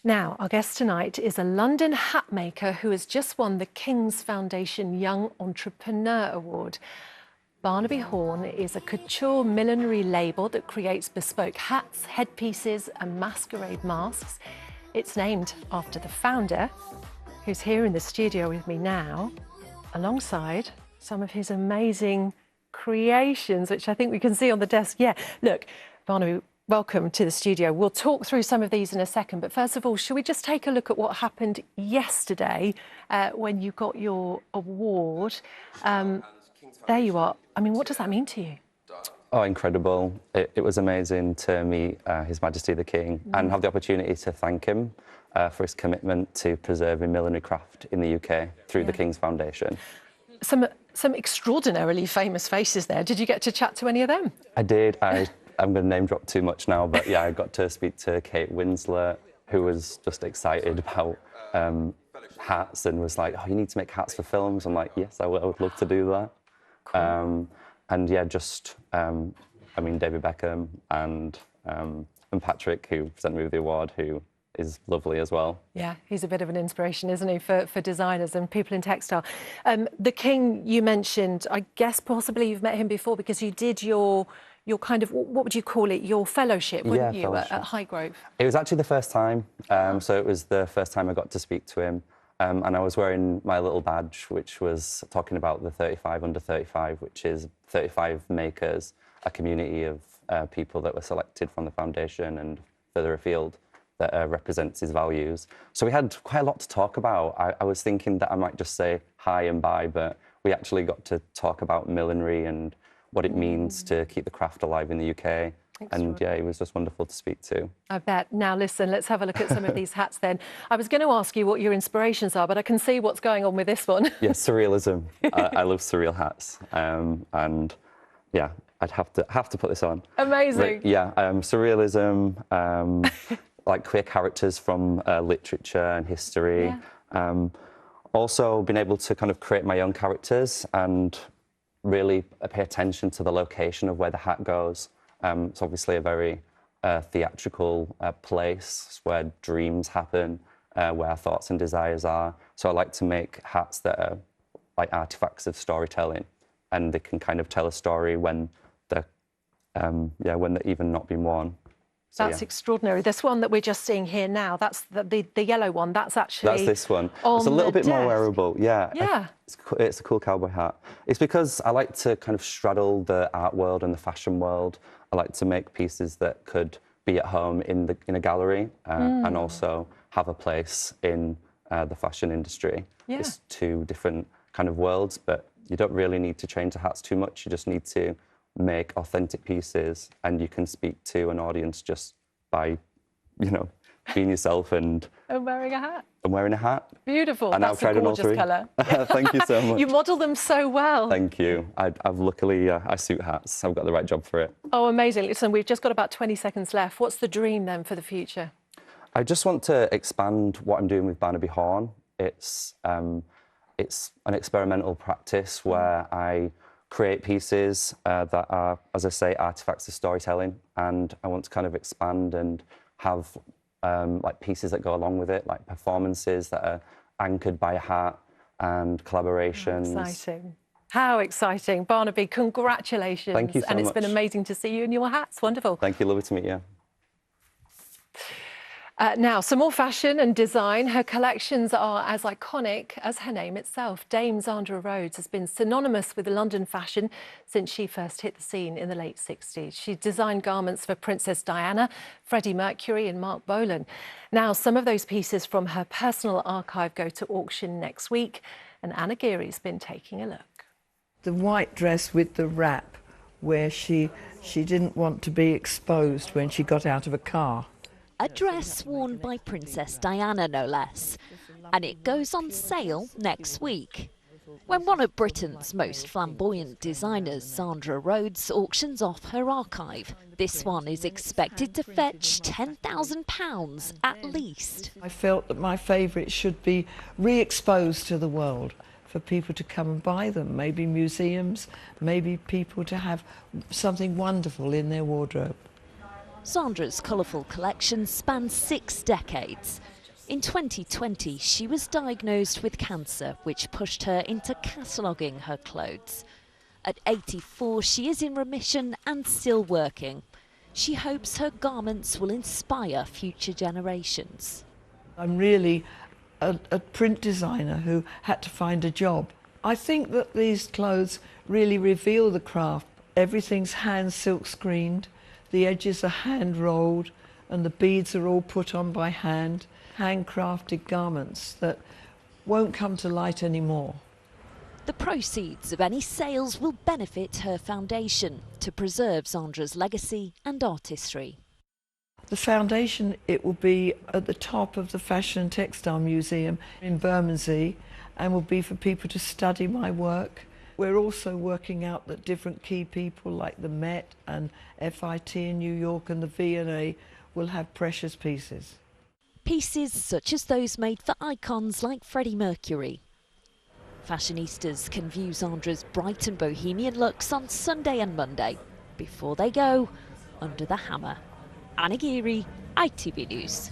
Now, our guest tonight is a London hat maker who has just won the King's Foundation Young Entrepreneur Award. Barnaby Horn is a couture millinery label that creates bespoke hats, headpieces and masquerade masks. It's named after the founder, who's here in the studio with me now, alongside some of his amazing creations, which I think we can see on the desk. Yeah, look, Barnaby, welcome to the studio. We'll talk through some of these in a second, but first of all, should we just take a look at what happened yesterday when you got your award? There you are. I mean, what does that mean to you? Oh, incredible. It was amazing to meet His Majesty the King and have the opportunity to thank him for his commitment to preserving millinery craft in the UK through the King's Foundation. Some extraordinarily famous faces there. Did you get to chat to any of them? I did. I'm going to name drop too much now, but yeah, I got to speak to Kate Winslet, who was just excited about hats and was like, "Oh, you need to make hats for films." I'm like, "Yes, I would love to do that." Cool. And yeah, just, I mean, David Beckham and Patrick, who presented me with the award, who is lovely as well. Yeah, he's a bit of an inspiration, isn't he, for designers and people in textile. The King, you mentioned, I guess possibly you've met him before because you did your kind of, what would you call it, your fellowship, wouldn't you, at Highgrove? It was actually the first time, so it was the first time I got to speak to him. And I was wearing my little badge, which was talking about the 35 under 35, which is 35 makers, a community of people that were selected from the foundation and further afield that represents his values. So we had quite a lot to talk about. I was thinking that I might just say hi and bye, but we actually got to talk about millinery and what it means to keep the craft alive in the UK. And yeah, it was just wonderful to speak to. I bet. Now listen, let's have a look at some of these hats then. I was going to ask you what your inspirations are, but I can see what's going on with this one. Yeah, surrealism. I love surreal hats. And yeah, I'd have to put this on. Amazing. But, yeah, surrealism, like queer characters from literature and history. Yeah. Also been able to kind of create my own characters and really pay attention to the location of where the hat goes. It's obviously a very theatrical place where dreams happen, where our thoughts and desires are. So I like to make hats that are like artifacts of storytelling, and they can kind of tell a story when they're, when they're even not been worn. So, that's extraordinary. This one that we're just seeing here now, that's the yellow one. That's actually that's this one. It's a little bit more wearable. Yeah. Yeah. It's a cool cowboy hat. It's because I like to kind of straddle the art world and the fashion world. I like to make pieces that could be at home in a gallery and also have a place in the fashion industry. Yeah. It's two different kind of worlds, but you don't really need to change the hats too much. You just need to make authentic pieces, and you can speak to an audience just by, you know, being yourself and wearing a hat. I'm wearing a hat. Beautiful. And that's a gorgeous colour. Thank you so much. You model them so well. Thank you. I've luckily, I suit hats. I've got the right job for it. Oh, amazing. Listen, we've just got about 20 seconds left. What's the dream then for the future? I just want to expand what I'm doing with Barnaby Horn. It's an experimental practice where I create pieces that are, as I say, artifacts of storytelling, and I want to kind of expand and have like pieces that go along with it, like performances that are anchored by a hat and collaborations. How exciting. How exciting. Barnaby, congratulations. Thank you so much. And it's been amazing to see you in your hats. Wonderful. Thank you. Lovely to meet you. Now, some more fashion and design. Her collections are as iconic as her name itself. Dame Zandra Rhodes has been synonymous with London fashion since she first hit the scene in the late 60s. She designed garments for Princess Diana, Freddie Mercury and Mark Bolan. Now, some of those pieces from her personal archive go to auction next week, and Anna Geary's been taking a look. The white dress with the wrap, where she didn't want to be exposed when she got out of a car. A dress worn by Princess Diana, no less. And it goes on sale next week. When one of Britain's most flamboyant designers, Zandra Rhodes, auctions off her archive, this one is expected to fetch £10,000 at least. I felt that my favourites should be re-exposed to the world for people to come and buy them, maybe museums, maybe people to have something wonderful in their wardrobe. Zandra's colourful collection spans 6 decades. In 2020, she was diagnosed with cancer, which pushed her into cataloguing her clothes. At 84, she is in remission and still working. She hopes her garments will inspire future generations. I'm really a print designer who had to find a job. I think that these clothes really reveal the craft. Everything's hand silk screened, the edges are hand rolled, and the beads are all put on by hand. Handcrafted garments that won't come to light anymore. The proceeds of any sales will benefit her foundation to preserve Zandra's legacy and artistry. The foundation, it will be at the top of the Fashion and Textile Museum in Bermondsey, and will be for people to study my work. We're also working out that different key people like the Met and FIT in New York and the V&A will have precious pieces. Pieces such as those made for icons like Freddie Mercury. Fashionistas can view Zandra's bright and bohemian looks on Sunday and Monday before they go under the hammer. Anna Geary, ITV News.